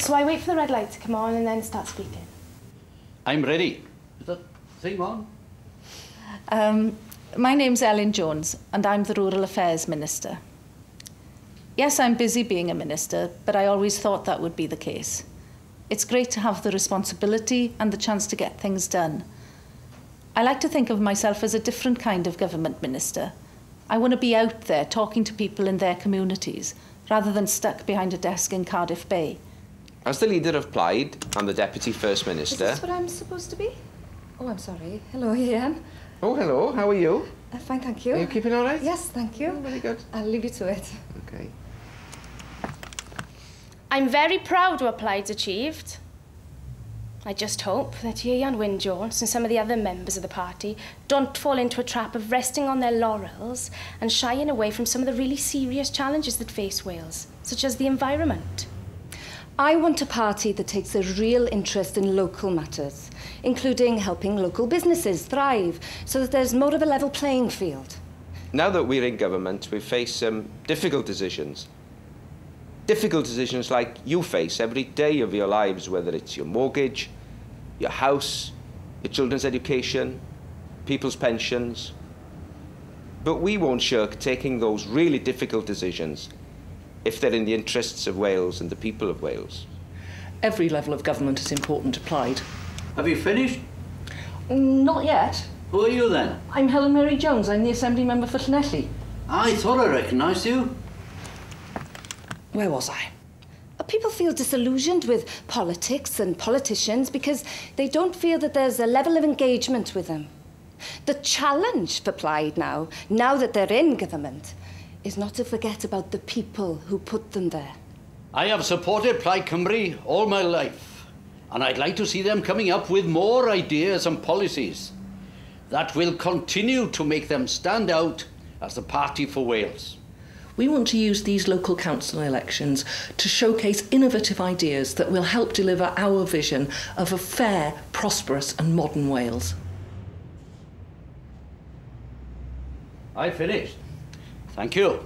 So I wait for the red light to come on and then start speaking. I'm ready. Is that thing on? My name's Ellen Jones, and I'm the Rural Affairs Minister. Yes, I'm busy being a minister, but I always thought that would be the case. It's great to have the responsibility and the chance to get things done. I like to think of myself as a different kind of government minister. I want to be out there talking to people in their communities, rather than stuck behind a desk in Cardiff Bay. As the leader of Plaid and the Deputy First Minister... Is this what I'm supposed to be? Oh, I'm sorry. Hello, Ian. Oh, hello. How are you? Fine, thank you. Are you keeping all right? Yes, thank you. Oh, very good. I'll leave you to it. OK. I'm very proud of what Plaid's achieved. I just hope that Ian Wyn Jones and some of the other members of the party don't fall into a trap of resting on their laurels and shying away from some of the really serious challenges that face Wales, such as the environment. I want a party that takes a real interest in local matters, including helping local businesses thrive so that there's more of a level playing field. Now that we're in government, we face some difficult decisions. Difficult decisions like you face every day of your lives, whether it's your mortgage, your house, your children's education, people's pensions. But we won't shirk taking those really difficult decisions if they're in the interests of Wales and the people of Wales. Every level of government is important to Plaid. Have you finished? Not yet. Who are you then? I'm Helen Mary Jones. I'm the Assembly Member for Llanelli. I thought I recognised you. Where was I? People feel disillusioned with politics and politicians because they don't feel that there's a level of engagement with them. The challenge for Plaid now that they're in government, is not to forget about the people who put them there. I have supported Plaid Cymru all my life, and I'd like to see them coming up with more ideas and policies that will continue to make them stand out as the party for Wales. We want to use these local council elections to showcase innovative ideas that will help deliver our vision of a fair, prosperous and modern Wales. I finished. Thank you.